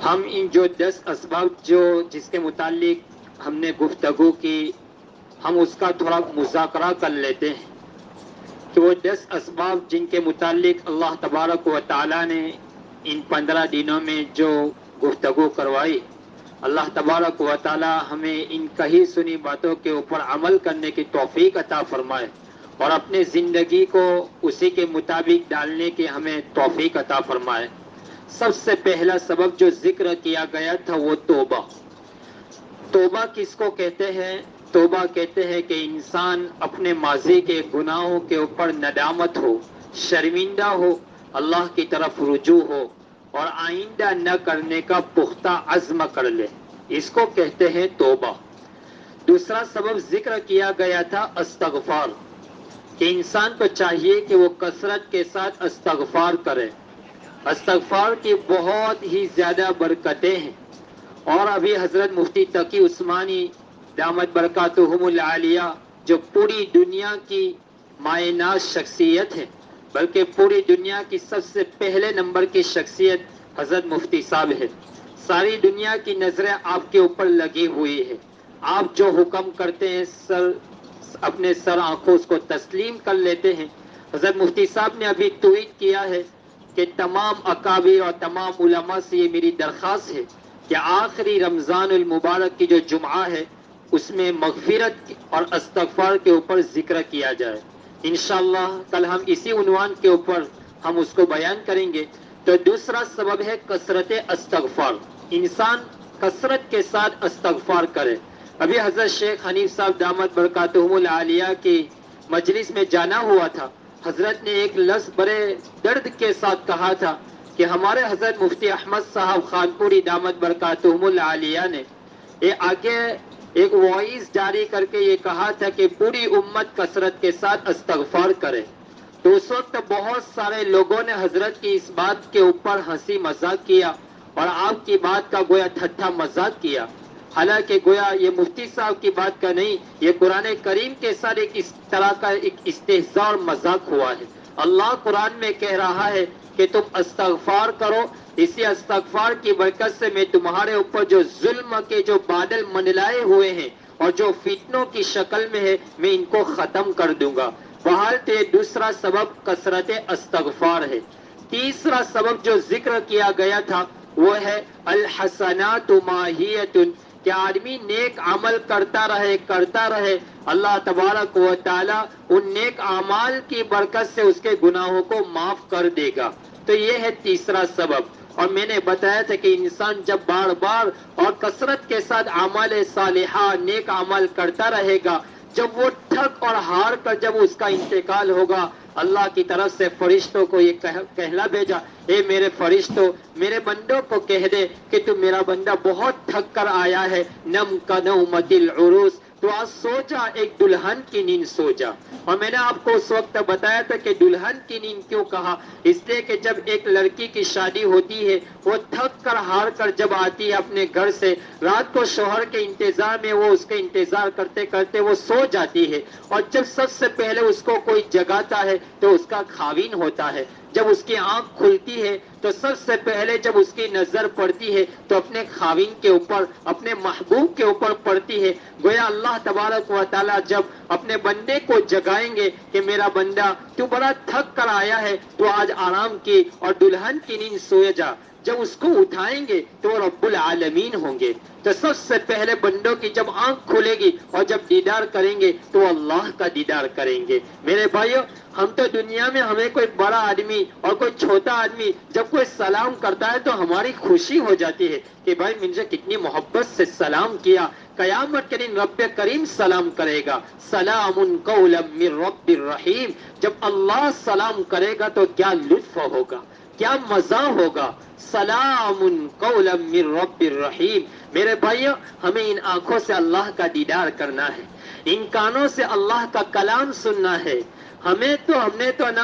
ہم ان جو 10 اسباب جس کے متعلق ہم نے گفتگو کی، ہم اس کا تھوڑا مذاکرہ کر لیتے ہیں کہ وہ 10 اسباب جن کے متعلق اللہ تبارک و تعالی نے ان 15 دنوں میں جو گفتگو کروائی، اللہ تبارک و تعالی ہمیں ان کہی سنی باتوں کے اوپر عمل کرنے کی توفیق عطا فرمائے اور اپنے زندگی کو اسی کے مطابق ڈالنے کی ہمیں توفیق عطا فرمائے۔ سب سے پہلا سبب جو ذکر کیا گیا تھا وہ توبہ۔ توبہ کس کو کہتے ہیں؟ توبہ کہتے ہیں کہ انسان اپنے ماضی کے گناہوں کے اوپر ندامت ہو، شرمندہ ہو، اللہ کی طرف رجوع ہو اور آئندہ نہ کرنے کا پختہ عزم کر لے، اس کو کہتے ہیں توبہ۔ دوسرا سبب ذکر کیا گیا تھا استغفار، کہ انسان کو چاہیے کہ وہ کثرت کے ساتھ استغفار کرے۔ استغفار کی بہت ہی زیادہ برکتیں ہیں، اور ابھی حضرت مفتی تقی عثمانی دامت برکاتہم العالیہ جو پوری دنیا کی مایہ ناز شخصیت ہے، بلکہ پوری دنیا کی سب سے پہلے نمبر کی شخصیت حضرت مفتی صاحب ہے۔ ساری دنیا کی نظریں آپ کے اوپر لگی ہوئی ہے، آپ جو حکم کرتے ہیں اپنے سر آنکھوں اس کو تسلیم کر لیتے ہیں۔ حضرت مفتی صاحب نے ابھی ٹویٹ کیا ہے کہ تمام اکابر اور تمام علماء سے یہ میری درخواست ہے کہ آخری رمضان المبارک کی جو جمعہ ہے اس میں مغفرت اور استغفار کے اوپر ذکر کیا جائے۔ انشاءاللہ کل ہم اسی عنوان کے اوپر ہم اس کو بیان کریں گے۔ تو دوسرا سبب ہے کثرت استغفار، انسان کثرت کے ساتھ استغفار کرے۔ ابھی حضرت شیخ حنیف صاحب دامت برکاتہم العالیہ کی مجلس میں جانا ہوا تھا، حضرت نے ایک لفظ بڑے درد کے ساتھ کہا تھا کہ ہمارے حضرت مفتی احمد صاحب خانپوری دامت برکاتہم العالیہ نے یہ آگے ایک وائس جاری کر کے یہ کہا تھا کہ پوری امت کثرت کے ساتھ استغفار کرے۔ تو اس وقت بہت سارے لوگوں نے حضرت کی اس بات کے اوپر ہنسی مذاق کیا اور آپ کی بات کا گویا ٹھٹھا مذاق کیا، حالانکہ گویا یہ مفتی صاحب کی بات کا نہیں، یہ قرآن کریم کے ساتھ ایک اس طرح کا ایک استہزاء اور مذاق ہوا ہے۔ اللہ قرآن میں کہہ رہا ہے کہ تم استغفار کرو، اسی استغفار کی برکت سے میں تمہارے اوپر جو ظلم کے جو بادل منڈلائے ہوئے ہیں اور جو فتنوں کی شکل میں ہے میں ان کو ختم کر دوں گا۔ بہرحال تو یہ دوسرا سبب کثرت استغفار ہے۔ تیسرا سبب جو ذکر کیا گیا تھا وہ ہے الحسنات ماہیۃ، کہ آدمی نیک عمل کرتا رہے، اللہ تبارک و تعالی ان نیک اعمال کی برکت سے اس کے گناہوں کو معاف کر دے گا۔ تو یہ ہے تیسرا سبب۔ اور میں نے بتایا تھا کہ انسان جب بار بار اور کثرت کے ساتھ اعمال صالحہ نیک عمل کرتا رہے گا، جب وہ تھک اور ہار کر جب اس کا انتقال ہوگا، اللہ کی طرف سے فرشتوں کو یہ کہلا بھیجا، اے میرے فرشتوں میرے بندوں کو کہہ دے کہ تم میرا بندہ بہت تھک کر آیا ہے، نم کنومت العروس، تو آج سو جا، ایک دلہن کی نیند سو جا۔ اور میں نے آپ کو اس وقت بتایا تھا کہ دلہن کی نیند کیوں کہا، اس لیے کہ جب ایک لڑکی کی شادی ہوتی ہے وہ تھک کر ہار کر جب آتی ہے اپنے گھر سے، رات کو شوہر کے انتظار میں وہ اس کے انتظار کرتے کرتے وہ سو جاتی ہے، اور جب سب سے پہلے اس کو کوئی جگاتا ہے تو اس کا خاوند ہوتا ہے۔ جب اس کی آنکھ کھلتی ہے تو سب سے پہلے جب اس کی نظر پڑتی ہے تو اپنے خاوند کے اوپر، اپنے محبوب کے اوپر پڑتی ہے۔ گویا اللہ تبارک و تعالی جب اپنے بندے کو جگائیں گے کہ میرا بندہ تو بڑا تھک کر آیا ہے تو آج آرام کی اور دلہن کی نیند سوئے جا، جب اس کو اٹھائیں گے تو رب العالمین ہوں گے۔ تو سب سے پہلے بندوں کی جب آنکھ کھلے گی اور جب دیدار کریں گے تو اللہ کا دیدار کریں گے۔ میرے بھائیو، ہم تو دنیا میں ہمیں کوئی بڑا آدمی اور کوئی چھوٹا آدمی جب کوئی سلام کرتا ہے تو ہماری خوشی ہو جاتی ہے کہ بھائی مجھے کتنی محبت سے سلام کیا۔ قیامت کے دن رب کریم سلام کرے گا، سلام قولا من رب الرحیم۔ جب اللہ سلام کرے گا تو کیا لطف ہوگا، کیا مزہ ہوگا، سلام قولا من رب الرحیم۔ میرے بھائیو، ہمیں ان آنکھوں سے اللہ کا دیدار کرنا ہے، ان کانوں سے اللہ کا کلام سننا ہے۔ ہم نے تو نہ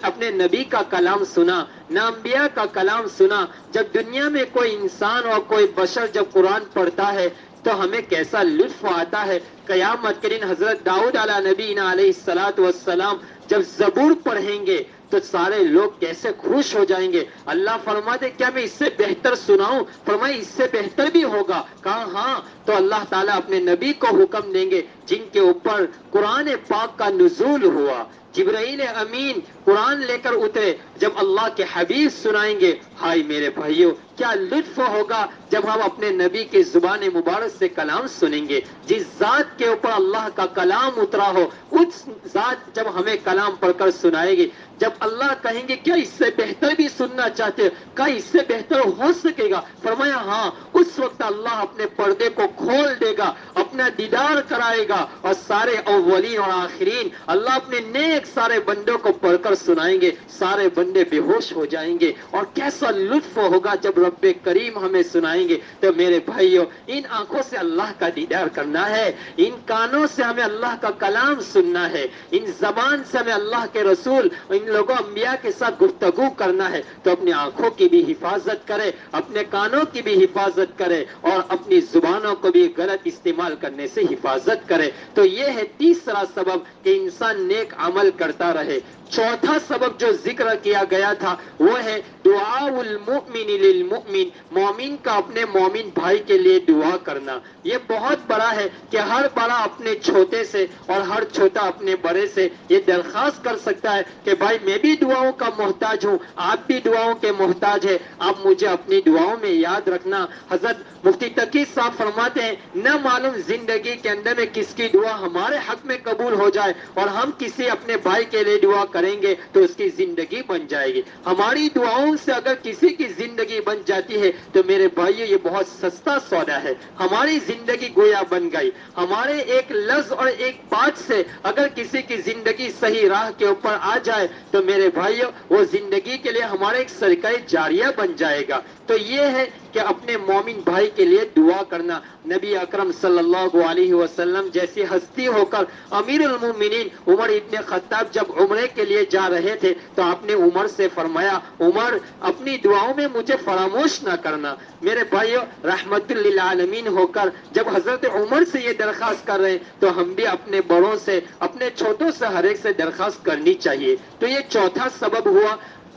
اپنے نبی کا کلام سنا، نہ انبیاء کا کلام سنا۔ جب دنیا میں کوئی انسان اور کوئی بشر جب قرآن پڑھتا ہے تو ہمیں کیسا لطف آتا ہے۔ قیامت کے دن حضرت داؤد علیہ نبینا علیہ الصلوۃ والسلام جب زبور پڑھیں گے تو سارے لوگ کیسے خوش ہو جائیں گے. اللہ فرماتے کیا میں اس سے بہتر سناؤں؟ فرمایا اس سے بہتر بھی ہوگا. کہا ہاں. تو اللہ تعالیٰ اپنے نبی کو حکم دیں گے جن کے اوپر قرآن پاک کا نزول ہوا. جبرائیل امین قرآن لے کر اترے. جب اللہ کے حبیب سنائیں گے، ہائے میرے بھائیوں کیا لطف ہوگا جب ہم اپنے نبی کی زبان مبارک سے کلام سنیں گے. جس ذات کے اوپر اللہ کا کلام اترا ہو اس ذات جب ہمیں کلام پڑھ کر سنائے گی، جب اللہ کہیں گے کیا اس سے بہتر بھی سننا چاہتے ہو؟ کیا اس سے بہتر ہو سکے گا؟ فرمایا ہاں. اس وقت اللہ اپنے پردے کو کھول دے گا، اپنا دیدار کرائے گا، اور سارے اولین اور آخرین اللہ اپنے نیک سارے بندوں کو پڑھ کر سنائیں گے. سارے بندے بے ہوش ہو جائیں گے، اور کیسا لطف ہوگا جب رب کریم ہمیں سنائیں گے. تو میرے بھائیوں ان آنکھوں سے اللہ کا دیدار کرنا ہے، ان کانوں سے ہمیں اللہ کا کلام سننا ہے، ان زبان سے ہمیں اللہ کے رسول ان لوگوں انبیاء کے ساتھ گفتگو کرنا ہے. تو اپنی آنکھوں کی بھی حفاظت کرے، اپنے کانوں کی بھی حفاظت کرے، اور اپنی زبانوں کو بھی غلط استعمال کرنے سے حفاظت کرے. تو یہ ہے تیسرا سبب کہ انسان نیک عمل کرتا رہے. چوتھا سبب جو ذکر کیا گیا تھا وہ ہے دعاء المؤمن للمؤمن، مومن کا اپنے مومن بھائی کے لیے دعا کرنا. یہ بہت بڑا ہے کہ ہر بڑا اپنے چھوٹے سے اور ہر چھوٹا اپنے بڑے سے یہ درخواست کر سکتا ہے کہ بھائی میں بھی دعاؤں کا محتاج ہوں، آپ بھی دعاؤں کے محتاج ہیں، آپ مجھے اپنی دعاؤں میں یاد رکھنا. حضرت مفتی تقی صاحب فرماتے ہیں نہ معلوم زندگی کے اندر میں کس کی دعا ہمارے حق میں قبول ہو جائے، اور ہم کسی اپنے بھائی کے لیے دعا کریں گے تو اس کی زندگی بن جائے گی. ہماری دعاؤں سے اگر کسی کی زندگی بن جاتی ہے تو میرے بھائیو یہ بہت سستا سودا ہے. ہماری زندگی گویا بن گئی. ہمارے ایک لفظ اور ایک بات سے اگر کسی کی زندگی صحیح راہ کے اوپر آ جائے تو میرے بھائیو وہ زندگی کے لیے ہمارا ایک صدقہ جاریہ بن جائے گا. تو یہ ہے کہ اپنے مومن بھائی کے لیے دعا کرنا. نبی اکرم صلی اللہ علیہ وسلم جیسی ہستی ہو کر امیر المومنین عمر ابن خطاب جب عمرے کے لیے جا رہے تھے تو آپ نے عمر سے فرمایا عمر اپنی دعاؤں میں مجھے فراموش نہ کرنا. میرے بھائیو رحمت للعالمین ہو کر جب حضرت عمر سے یہ درخواست کر رہے ہیں تو ہم بھی اپنے بڑوں سے اپنے چھوٹوں سے ہر ایک سے درخواست کرنی چاہیے. تو یہ چوتھا سبب ہوا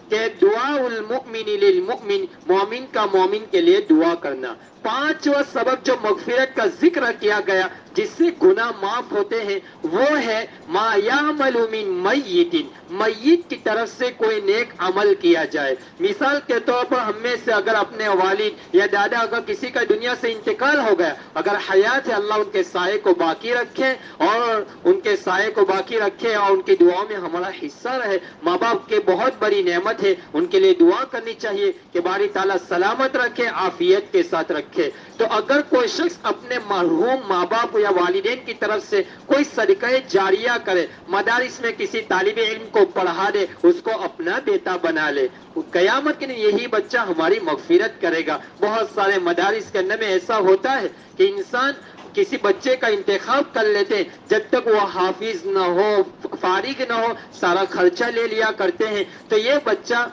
کہ دعاء المؤمن للمؤمن، مومن کا مومن کے لیے دعا کرنا. پانچواں سبب جو مغفرت کا ذکر کیا گیا جس سے گناہ معاف ہوتے ہیں وہ ہے ما یعمل من میت، میت کی طرف سے کوئی نیک عمل کیا جائے. مثال کے طور پر ہم میں سے اگر اپنے والد یا دادا اگر کسی کا دنیا سے انتقال ہو گیا، اگر حیات ہے اللہ ان کے سائے کو باقی رکھے اور ان کے سائے کو باقی رکھے اور ان کی دعاؤں میں ہمارا حصہ رہے. ماں باپ کے بہت بڑی نعمت ہے، ان کے لیے دعا کرنی چاہیے کہ باری تعالیٰ سلامت رکھے، عافیت کے ساتھ رکھے. تو اگر کوئی شخص اپنے مرحوم ماں باپ یا والدین کی طرف سے کوئی صدقہ جاریہ کرے، مدارس میں کسی طالب علم کو پڑھا دے، اس کو اپنا بیٹا بنا لے، قیامت کے دن یہی بچہ ہماری مغفرت کرے گا. بہت سارے مدارس کے اندر میں ایسا ہوتا ہے کہ انسان کسی بچے کا انتخاب کر لیتے ہیں، جب تک وہ حافظ نہ ہو، فارغ نہ ہو، سارا خرچہ لے لیا کرتے ہیں. تو یہ بچہ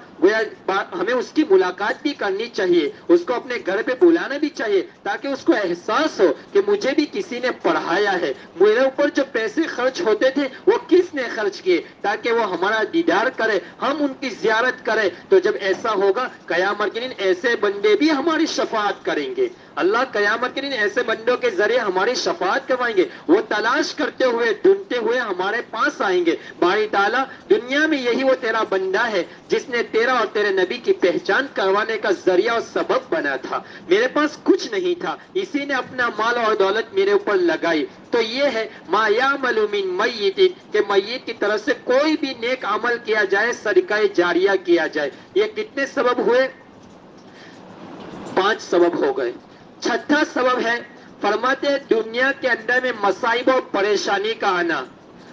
ہمیں اس کی ملاقات بھی کرنی چاہیے، اس کو اپنے گھر پہ بلانا بھی چاہیے تاکہ اس کو احساس ہو کہ مجھے بھی کسی نے پڑھایا ہے، میرے اوپر جو پیسے خرچ ہوتے تھے وہ کس نے خرچ کیے، تاکہ وہ ہمارا دیدار کرے، ہم ان کی زیارت کریں. تو جب ایسا ہوگا قیامت کے دن ایسے بندے بھی ہماری شفاعت کریں گے. اللہ قیامت کے دن ایسے بندوں کے ذریعے ہماری شفاعت کروائیں گے. وہ تلاش کرتے ہوئے ڈھونڈتے ہوئے ہمارے پاس آئیں گے. باری تعالیٰ دنیا میں یہی وہ تیرا بندہ ہے جس نے تیرا اور تیرے نبی کی پہچان کروانے کا ذریعہ اور سبب بنا تھا. میرے پاس کچھ نہیں تھا، اسی نے اپنا مال اور دولت میرے اوپر لگائی. تو یہ ہے ما یعمل من میت، کہ میت کی طرف سے کوئی بھی نیک عمل کیا جائے، صدقہ جاریہ کیا جائے. یہ کتنے سبب ہوئے؟ 5 سبب ہو گئے. چھٹا سبب ہے فرماتے ہیں دنیا کے اندر میں مصائب اور پریشانی کا آنا.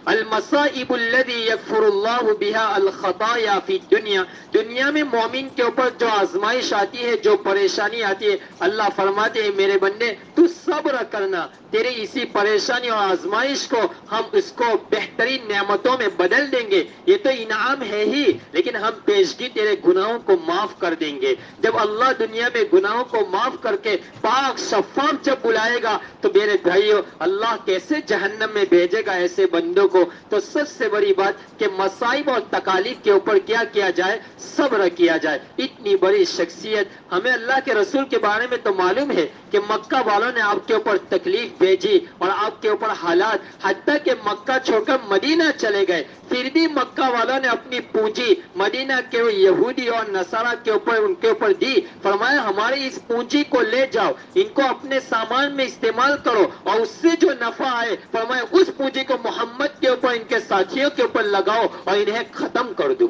المصائب الذی یغفر اللہ بها الخطایا فی الدنیا، دنیا میں مومن کے اوپر جو آزمائش آتی ہے، جو پریشانی آتی ہے، اللہ فرماتے ہیں میرے بندے تو صبر کرنا، تیری اسی پریشانی اور آزمائش کو ہم اس کو بہترین نعمتوں میں بدل دیں گے. یہ تو انعام ہے ہی، لیکن ہم پیشگی تیرے گناہوں کو معاف کر دیں گے. جب اللہ دنیا میں گناہوں کو معاف کر کے پاک شفاف جب بلائے گا تو میرے بھائیو اللہ کیسے جہنم میں بھیجے گا ایسے بندوں کو. تو سب سے بڑی بات کہ مصائب اور تکالیف کے اوپر کیا کیا جائے؟ صبر کیا جائے. اتنی بڑی شخصیت، ہمیں اللہ کے رسول کے بارے میں تو معلوم ہے کہ مکہ والوں نے آپ کے اوپر تکلیف بھیجی اور آپ کے اوپر حالات، حتیٰ کہ مکہ چھوڑ کر مدینہ چلے گئے، پھر بھی مکہ والوں نے اپنی پونجی مدینہ کے یہودی اور نصارہ کے اوپر ان کے اوپر دی. فرمایا ہماری اس پونجی کو لے جاؤ، ان کو اپنے سامان میں استعمال کرو اور اس سے جو نفع آئے فرمایا اس پونجی کو محمد کے اوپر، ان کے ساتھیوں کے اوپر لگاؤ اور انہیں ختم کر دو.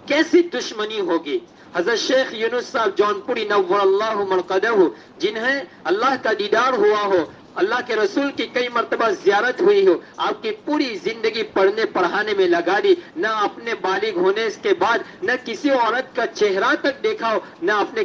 کیسی دشمنی ہوگی. حضرت شیخ یونس صاحب جونپوری نور اللہ مرقدہ، جنہیں اللہ کا دیدار ہوا ہو، اللہ کے رسول کی کئی مرتبہ زیارت ہوئی ہو، آپ کی پوری زندگی پڑھنے پڑھانے میں لگا دی، نہ اپنے بالغ ہونے کے بعد نہ کسی عورت کا چہرہ تک دیکھا ہو، نہ اپنے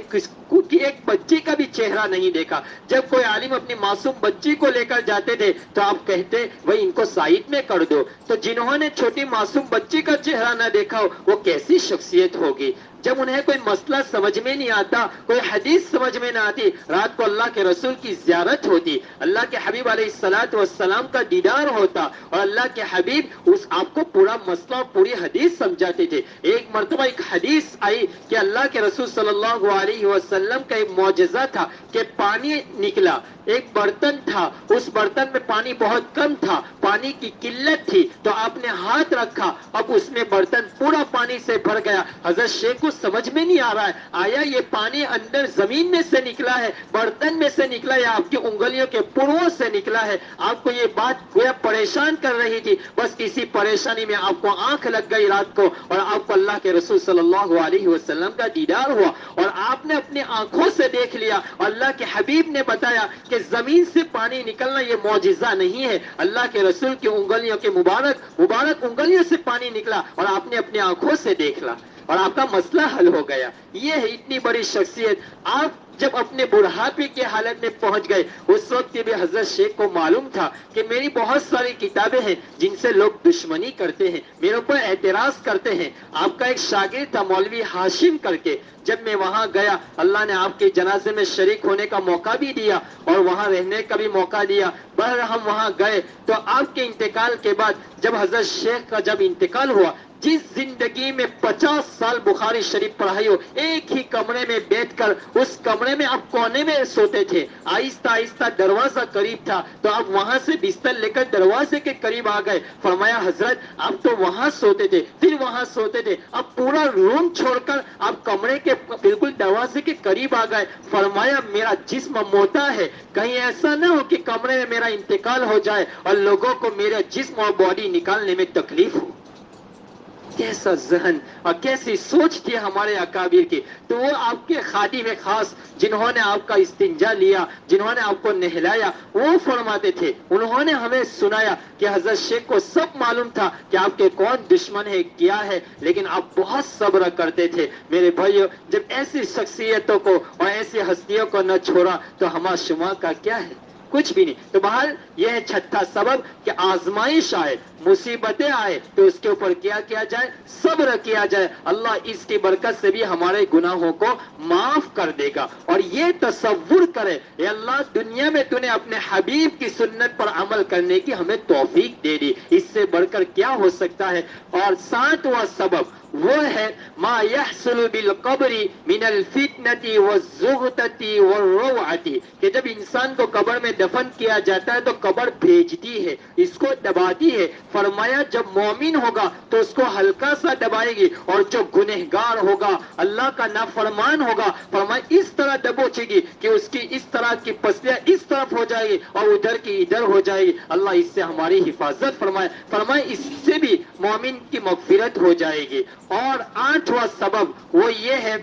ایک بچی کا بھی چہرہ نہیں دیکھا. جب کوئی عالم اپنی معصوم بچی کو لے کر جاتے تھے تو آپ کہتے بھائی ان کو سائیڈ میں کر دو. تو جنہوں نے چھوٹی معصوم بچی کا چہرہ نہ دیکھا ہو وہ کیسی شخصیت ہوگی. جب انہیں کوئی مسئلہ سمجھ میں نہیں آتا، کوئی حدیث سمجھ میں نہ آتی، رات کو اللہ کے رسول کی زیارت ہوتی، اللہ کے حبیب علیہ الصلوۃ والسلام کا دیدار ہوتا اور اللہ کے حبیب آپ کو پورا مسئلہ اور پوری حدیث سمجھاتے تھے. ایک مرتبہ ایک حدیث آئی کہ اللہ کے رسول صلی اللہ علیہ وسلم کا ایک معجزہ تھا کہ پانی نکلا، ایک برتن تھا، اس برتن میں پانی بہت کم تھا، پانی کی قلت تھی، تو آپ نے ہاتھ رکھا، اب اس میں برتن پورا پانی سے بھر گیا. حضرت شیخ کو سمجھ میں نہیں آ رہا ہے آیا یہ پانی اندر زمین میں سے نکلا ہے، برتن میں سے نکلا ہے، آپ کی انگلیوں کے پروں سے نکلا ہے. آپ کو یہ بات گویا پریشان کر رہی تھی. بس اسی پریشانی میں آپ کو آنکھ لگ گئی رات کو اور آپ کو اللہ کے رسول صلی اللہ علیہ وسلم کا دیدار ہوا اور آپ نے اپنی آنکھوں سے دیکھ لیا. اللہ کے حبیب نے بتایا کہ زمین سے پانی نکلنا یہ معجزہ نہیں ہے، اللہ کے رسول کی انگلیوں کے مبارک انگلیوں سے پانی نکلا اور آپ نے اپنی آنکھوں سے دیکھا اور آپ کا مسئلہ حل ہو گیا. یہ ہے اتنی بڑی شخصیت. آپ جب اپنے بڑھاپے کے حالت میں پہنچ گئے اس وقت بھی حضرت شیخ کو معلوم تھا کہ میری بہت ساری کتابیں ہیں جن سے لوگ دشمنی کرتے ہیں، میرے اوپر اعتراض کرتے ہیں. آپ کا ایک شاگرد تھا مولوی ہاشم کر کے، جب میں وہاں گیا اللہ نے آپ کے جنازے میں شریک ہونے کا موقع بھی دیا اور وہاں رہنے کا بھی موقع دیا. ہم وہاں گئے تو آپ کے انتقال کے بعد جب حضرت شیخ کا جب انتقال ہوا، جس زندگی میں 50 سال بخاری شریف پڑھائی ہو، ایک ہی کمرے میں بیٹھ کر اس کمرے میں آپ کونے میں سوتے تھے، آہستہ آہستہ دروازہ قریب تھا تو آپ وہاں سے بستر لے کر دروازے کے قریب آ گئے. فرمایا حضرت آپ تو وہاں سوتے تھے، پھر وہاں سوتے تھے، اب پورا روم چھوڑ کر آپ کمرے کے بالکل دروازے کے قریب آ گئے. فرمایا میرا جسم موتا ہے، کہیں ایسا نہ ہو کہ کمرے میں میرا انتقال ہو جائے اور لوگوں کو میرے جسم اور باڈی نکالنے میں تکلیف ہو. کیسا ذہن اور کیسی سوچ تھی ہمارے اکابر کی. تو وہ آپ کے خادم خاص جنہوں نے آپ کا استنجا لیا، جنہوں نے آپ کو نہلایا، وہ فرماتے تھے، انہوں نے ہمیں سنایا کہ حضرت شیخ کو سب معلوم تھا کہ آپ کے کون دشمن ہے کیا ہے، لیکن آپ بہت صبر کرتے تھے. میرے بھائیو جب ایسی شخصیتوں کو اور ایسی ہستیوں کو نہ چھوڑا تو ہمارا شما کا کیا ہے؟ کچھ بھی نہیں. تو بہرحال یہ ہے چھٹا سبب کہ آزمائش آئے، مصیبتیں آئے تو اس کے اوپر کیا کیا جائے؟ صبر کیا جائے. اللہ اس کی برکت سے بھی ہمارے گناہوں کو معاف کر دے گا. اور یہ تصور کرے اے اللہ دنیا میں تو نے اپنے حبیب کی سنت پر عمل کرنے کی ہمیں توفیق دے دی، اس سے بڑھ کر کیا ہو سکتا ہے؟ اور ساتواں سبب وہ ہے ما يحصل بالقبر من الفتنة والزغطة والروعة، کہ جب انسان کو قبر میں دفن کیا جاتا ہے تو قبر بھیجتی ہے، اس کو دباتی ہے. فرمایا جب مومن ہوگا تو اس کو ہلکا سا دبائے گی اور جو گنہگار ہوگا اللہ کا نافرمان ہوگا فرمایا اس طرح دبوچے گی کہ اس کی اس طرح کی پسلیاں اس طرف ہو جائے گی اور ادھر کی ادھر ہو جائے گی. اللہ اس سے ہماری حفاظت فرمائے. فرمائے اس سے بھی مومن کی مغفرت ہو جائے گی. اور 8واں سبب وہ یہ ہے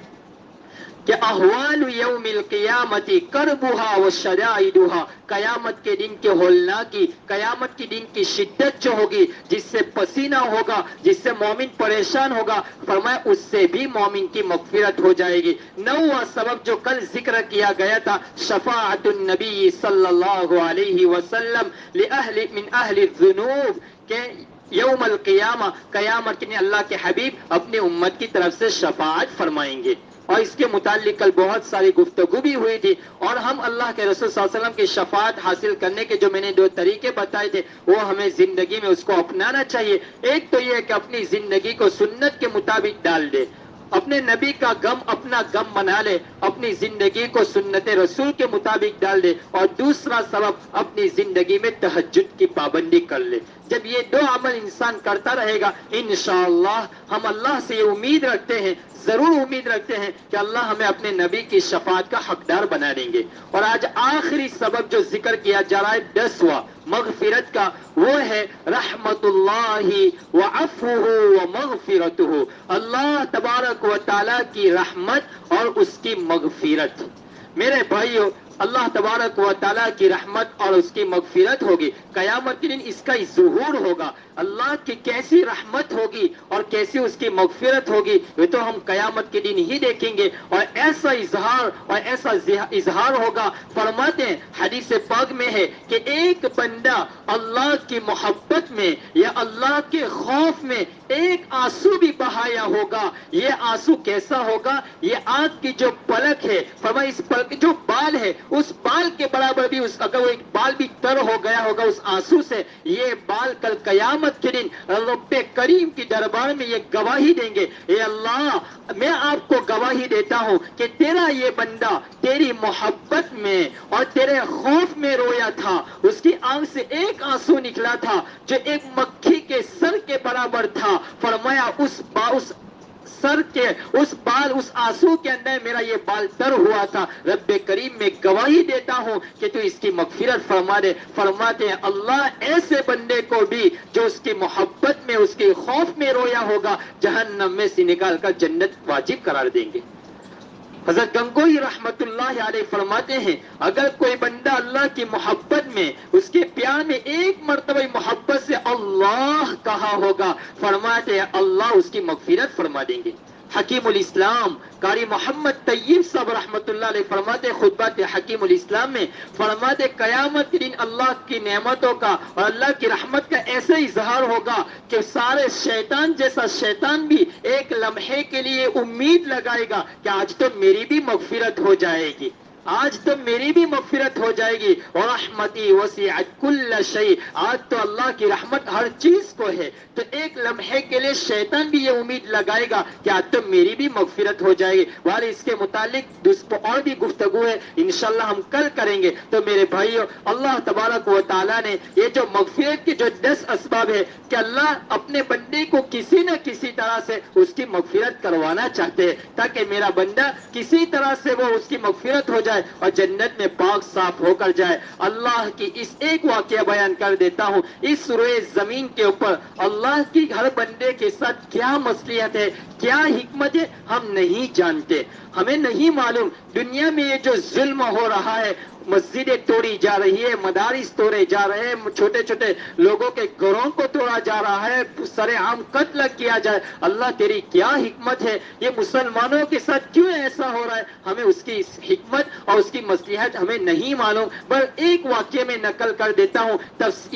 کہ احوال یوم القیامت کربھا و شدائدھا، قیامت کے دن کے ہولناکی، قیامت کے دن کی شدت جو ہوگی، جس سے پسینہ ہوگا، جس سے مومن پریشان ہوگا، فرمایا اس سے بھی مومن کی مغفرت ہو جائے گی۔ نوواں سبب جو کل ذکر کیا گیا تھا، شفاعت النبی صلی اللہ علیہ وسلم لأہل من اہل الذنوب، کہ یوم القیامہ، قیامت کے دن اللہ کے حبیب اپنے امت کی طرف سے شفاعت فرمائیں گے، اور اس کے متعلق کل بہت ساری گفتگو بھی ہوئی تھی، اور ہم اللہ کے رسول صلی اللہ علیہ وسلم کی شفاعت حاصل کرنے کے جو میں نے 2 طریقے بتائے تھے، وہ ہمیں زندگی میں اس کو اپنانا چاہیے۔ ایک تو یہ ہے کہ اپنی زندگی کو سنت کے مطابق ڈال دے، اپنے نبی کا غم اپنا غم بنا لے، اپنی زندگی کو سنت رسول کے مطابق ڈال دے، اور دوسرا سبب اپنی زندگی میں تہجد کی پابندی کر لے۔ جب یہ 2 عمل انسان کرتا رہے گا، انشاءاللہ ہم اللہ سے یہ امید رکھتے ہیں، ضرور امید رکھتے ہیں کہ اللہ ہمیں اپنے نبی کی شفاعت کا حقدار بنا دیں گے۔ اور آج آخری سبب جو ذکر کیا جا رہا ہے 10واں مغفرت کا، وہ ہے رحمت اللہ وعفوہ ومغفرتہ، اللہ تبارک و تعالی کی رحمت اور اس کی مغفرت۔ میرے بھائیو، اللہ تبارک و تعالیٰ کی رحمت اور اس کی مغفرت ہوگی، قیامت کے دن اس کا ظہور ہوگا، اللہ کی کیسی رحمت ہوگی اور کیسی اس کی مغفرت ہوگی، یہ تو ہم قیامت کے دن ہی دیکھیں گے، اور ایسا اظہار ہوگا۔ فرماتے ہیں حدیث پاک میں ہے کہ ایک بندہ اللہ کی محبت میں یا اللہ کے خوف میں ایک آنسو بھی بہایا ہوگا، یہ آنسو کیسا ہوگا؟ یہ آنکھ کی جو پلک ہے، فرمایا اس پلک جو بال ہے، اس بال کے برابر بھی اگر وہ ایک بال بھی تر ہو گیا ہوگا اس آنسو سے، یہ بال کل قیامت کے دن رب کریم کی دربار میں یہ گواہی دیں گے، اے اللہ میں آپ کو گواہی دیتا ہوں کہ تیرا یہ بندہ تیری محبت میں اور تیرے خوف میں رویا تھا، اس کی آنکھ سے ایک آنسو نکلا تھا جو ایک مکھی کے سر کے برابر تھا، فرمایا اس سر کے اس آنسو کے اندر میرا یہ بال تر ہوا تھا، رب کریم میں گواہی دیتا ہوں کہ تو اس کی مغفرت فرما دے۔ فرماتے ہیں اللہ ایسے بندے کو بھی جو اس کی محبت میں اس کے خوف میں رویا ہوگا، جہنم میں سے نکال کر جنت واجب قرار دیں گے۔ حضرت گنگوئی رحمت اللہ علیہ فرماتے ہیں اگر کوئی بندہ اللہ کی محبت میں، اس کے پیار میں ایک مرتبہ محبت سے اللہ کہا ہوگا، فرماتے ہیں اللہ اس کی مغفرت فرما دیں گے۔ حکیم الاسلام قاری محمد طیب صاحب رحمت اللہ علیہ فرماتے خطبات حکیم الاسلام میں، فرماتے قیامت کے دن اللہ کی نعمتوں کا اور اللہ کی رحمت کا ایسا اظہار ہوگا کہ سارے شیطان جیسا شیطان بھی ایک لمحے کے لیے امید لگائے گا کہ آج تو میری بھی مغفرت ہو جائے گی، آج تو میری بھی مغفرت ہو جائے گی، ورحمتی وسعت کل شیء، آج تو اللہ کی رحمت ہر چیز کو ہے، تو ایک لمحے کے لیے شیطان بھی یہ امید لگائے گا کہ آج تو میری بھی مغفرت ہو جائے گی۔ والے اس کے متعلق اور بھی گفتگو ہے، انشاءاللہ ہم کل کریں گے۔ تو میرے بھائیو، اللہ تبارک و تعالیٰ نے یہ جو مغفرت کے جو 10 اسباب ہے کہ اللہ اپنے بندے کو کسی نہ کسی طرح سے اس کی مغفرت کروانا چاہتے ہیں تاکہ میرا بندہ کسی طرح سے وہ اس کی مغفرت ہو جائے اور جنت میں پاک صاف ہو کر جائے۔ اللہ کی اس ایک واقعہ بیان کر دیتا ہوں، اس روئے زمین کے اوپر اللہ کی ہر بندے کے ساتھ کیا مصلحت ہے، کیا حکمت ہے، ہم نہیں جانتے، ہمیں نہیں معلوم۔ دنیا میں یہ جو ظلم ہو رہا ہے، مسجدیں توڑی جا رہی ہے، مدارس توڑے جا رہے ہیں، چھوٹے چھوٹے لوگوں کے گھروں کو توڑا جا رہا ہے، سر عام قتل کیا جائے، اللہ تیری کیا حکمت ہے، یہ مسلمانوں کے ساتھ کیوں ایسا ہو رہا ہے، ہمیں اس کی حکمت اور اس کی مصلحت ہمیں نہیں معلوم۔ بس ایک واقعے میں نقل کر دیتا ہوں،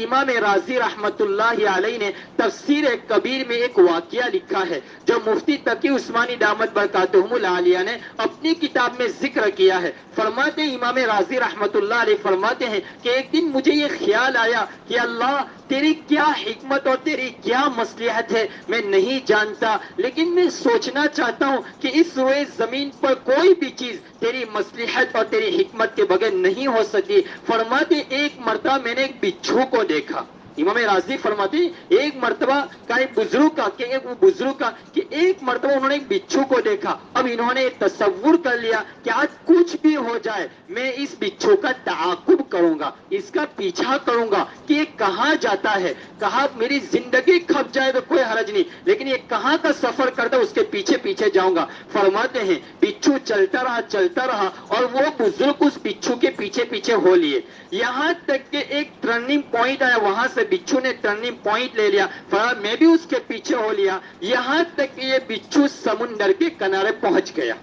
امام رازی رحمت اللہ علیہ نے تفسیر کبیر میں ایک واقعہ لکھا ہے جو مفتی تقی عثمانی دامت برکاتہم العالیہ نے اپنی کتاب میں ذکر کیا ہے۔ فرماتے ہیں امام رازی رحمت اللہ علیہ فرماتے ہیں کہ ایک دن مجھے یہ خیال آیا کہ اللہ تیری کیا حکمت اور تیری کیا مصلحت ہے میں نہیں جانتا، لیکن میں سوچنا چاہتا ہوں کہ اس روئے زمین پر کوئی بھی چیز تیری مصلحت اور تیری حکمت کے بغیر نہیں ہو سکتی۔ فرماتے ایک مرتبہ میں نے ایک بچھو کو دیکھا، امام راضی فرماتے ہیں ایک مرتبہ کا ایک بزرگ کا کہ ایک مرتبہ انہوں نے ایک بچھو کو دیکھا. اب انہوں نے تصور کر لیا کہ آج کچھ بھی ہو جائے میں اس بچھو کا تعاقب کروں گا, اس کا پیچھا کروں گا کہ یہ کہاں جاتا ہے, کہاں میری زندگی کھپ جائے تو کوئی حرج نہیں, لیکن یہ کہاں کا سفر کرتا اس کے پیچھے پیچھے جاؤں گا. فرماتے ہیں بچھو چلتا رہا اور وہ بزرگ اس بچھو کے پیچھے پیچھے ہو لیے, یہاں تک کہ ایک ٹرننگ پوائنٹ آیا, وہاں سے بچھو نے ٹرننگ پوائنٹ لے لیا, میں بھی اس کے پیچھے ہو لیا, یہاں تک کہ یہ بچھو سمندر کے کنارے پہنچ گیا.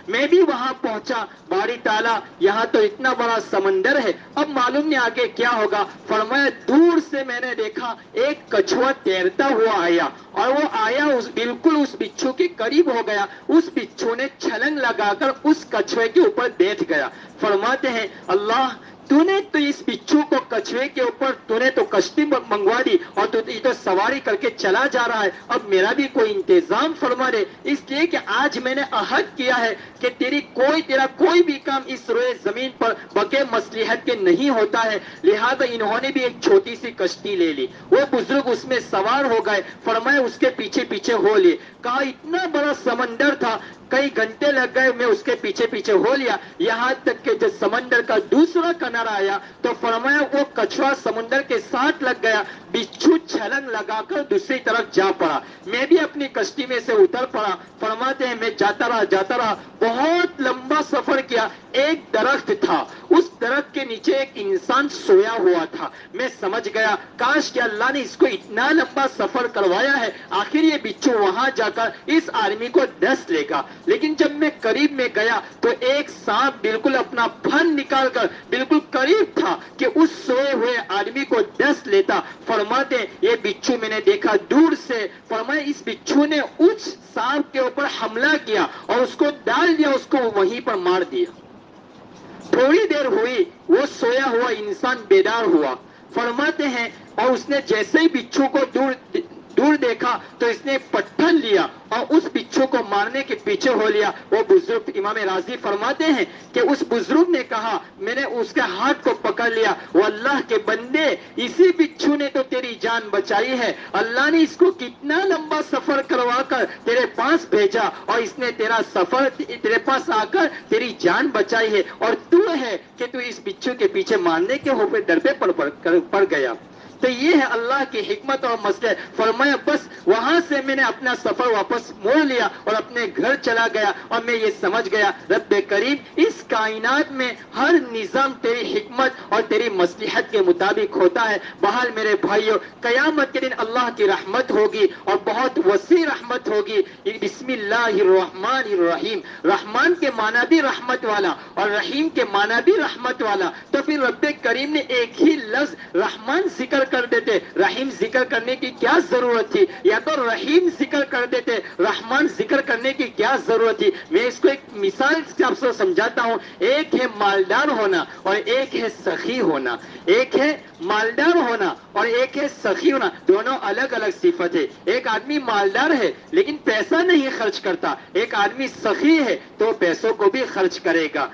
میں بھی وہاں پہنچا, باری تعالیٰ یہاں تو اتنا بڑا سمندر ہے, اب معلوم نہیں آگے کیا ہوگا. فرمایا دور سے میں نے دیکھا ایک کچھوا تیرتا ہوا آیا, اور وہ آیا بالکل اس بچھو کے قریب ہو گیا. اس بچھو نے چھلنگ لگا کر اس کچھوے کے اوپر بیٹھ گیا. فرماتے ہیں اللہ تو نے تو اس بچھو کو کچھوے کے اوپر تو نے تو کشتی منگوا دی اور تو سواری کر کے چلا جا رہا ہے, اب میرا بھی کوئی انتظام فرما دے, اس لیے کہ آج میں نے عہد کیا ہے کہ تیرا کوئی بھی کام اس روئے زمین پر بغیر مصلحت کے نہیں ہوتا ہے. لہذا انہوں نے بھی ایک چھوٹی سی کشتی لے لی, وہ بزرگ اس میں سوار ہو گئے. فرمایا اس کے پیچھے پیچھے ہو لیے, کہا اتنا بڑا سمندر تھا کئی گھنٹے لگ گئے, میں اس کے پیچھے پیچھے ہو لیا, یہاں تک کہ جب سمندر کا دوسرا کنارہ آیا تو فرمایا وہ کچھوا سمندر کے ساتھ لگ گیا, بچھو چھلنگ لگا کر دوسری طرف جا پڑا, میں بھی اپنی کشتی میں سے اتر پڑا. فرماتے ہیں میں جاتا رہا, بہت لمبا سفر کیا. ایک درخت تھا, اس درخت کے نیچے ایک انسان سویا ہوا تھا. میں سمجھ گیا کاش کہ اللہ نے اس کو اتنا لمبا سفر کروایا ہے, آخر یہ بچھو وہاں جا کر اس آدمی کو ڈس لے گا. لیکن جب میں قریب میں گیا تو ایک سانپ بالکل اپنا پھن نکال کر بالکل قریب تھا کہ اس سوئے ہوئے آدمی کو ڈس لیتا. فرماتے یہ بچھو میں نے دیکھا دور سے, فرمایا اس بچھو نے اس سانپ کے اوپر حملہ کیا اور اس کو ڈال دیا, اس کو وہیں پر مار دیا. تھوڑی دیر ہوئی وہ سویا ہوا انسان بیدار ہوا. فرماتے ہیں اور اس نے جیسے ہی بچھو کو دور دیکھا تو اس نے پتھر لیا اور اس بچھو کو مارنے کے پیچھے ہو لیا. وہ بزرگ امام راضی فرماتے ہیں کہ اس بزرگ نے کہا میں نے اس کے ہاتھ کو پکڑ لیا, وہ اللہ کے بندے اسی بچھو نے تو تیری جان بچائی ہے, اللہ نے اس کو کتنا لمبا سفر کروا کر تیرے پاس بھیجا اور اس نے تیرا سفر تیرے پاس آ کر تیری جان بچائی ہے, اور تو ہے کہ تو اس بچھو کے پیچھے مارنے کے ہو پہ ڈر پہ پڑ گیا. تو یہ ہے اللہ کی حکمت اور مسئلہ. فرمایا بس وہاں سے میں نے اپنا سفر واپس موڑ لیا اور اپنے گھر چلا گیا, اور میں یہ سمجھ گیا رب کریم اس کائنات میں ہر نظام تیری حکمت اور تیری مصلحت کے مطابق ہوتا ہے. بہرحال میرے بھائیوں قیامت کے دن اللہ کی رحمت ہوگی اور بہت وسیع رحمت ہوگی. بسم اللہ الرحمن الرحیم, رحمان کے معنی بھی رحمت والا اور رحیم کے معنی بھی رحمت والا. تو پھر رب کریم نے ایک ہی لفظ رحمان ذکر کر دیتے, رحیم ذکر کرنے کی کیا ضرورت تھی, یا تو رحیم ذکر کر دیتے, رحمان ذکر کرنے کی کیا ضرورت تھی. میں اس کو ایک مثال سے آپ سے سمجھاتا ہوں. ایک ہے مالدار ہونا اور ایک ہے سخی ہونا, ایک ہے مالدار ہونا اور ایک ہے سخی ہونا, دونوں الگ الگ صفت ہے. ایک آدمی مالدار ہے لیکن پیسہ نہیں خرچ کرتا, ایک آدمی سخی ہے تو پیسوں کو بھی خرچ کرے گا.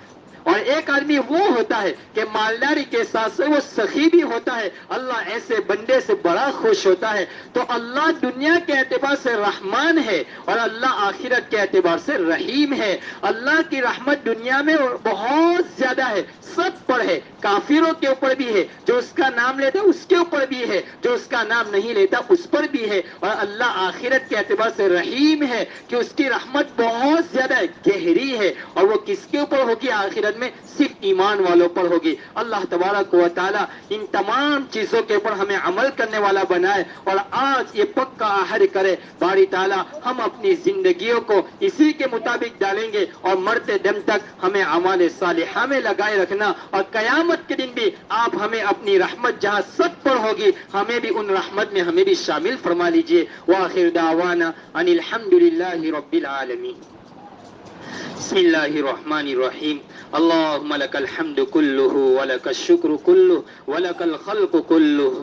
اور ایک آدمی وہ ہوتا ہے کہ مالداری کے ساتھ سے وہ سخی بھی ہوتا ہے, اللہ ایسے بندے سے بڑا خوش ہوتا ہے. تو اللہ دنیا کے اعتبار سے رحمان ہے اور اللہ آخرت کے اعتبار سے رحیم ہے. اللہ کی رحمت دنیا میں بہت زیادہ ہے, سب پر ہے, کافروں کے اوپر بھی ہے, جو اس کا نام لیتا اس کے اوپر بھی ہے, جو اس کا نام نہیں لیتا اس پر بھی ہے. اور اللہ آخرت کے اعتبار سے رحیم ہے کہ اس کی رحمت بہت زیادہ گہری ہے, اور وہ کس کے اوپر ہوگی آخرت میں, صرف ایمان والوں پر ہوگی. اللہ تبارک و تعالی ان تمام چیزوں کے اوپر ہمیں عمل کرنے والا بنائے اور آج یہ پکا عہد کرے باری تعالی ہم اپنی زندگیوں کو اسی کے مطابق ڈالیں گے اور مرتے دم تک ہمیں اعمال صالحہ میں لگائے رکھنا, اور قیامت کے دن بھی آپ ہمیں اپنی رحمت جہاں سب پر ہوگی ہمیں بھی ان رحمت میں ہمیں بھی شامل فرما لیجئے. وآخر دعوانا ان الحمدللہ رب العالمین. بسم اللہ الرحمن الرحیم. اللهم لك الحمد كله ولك الشكر كله ولك الخلق كله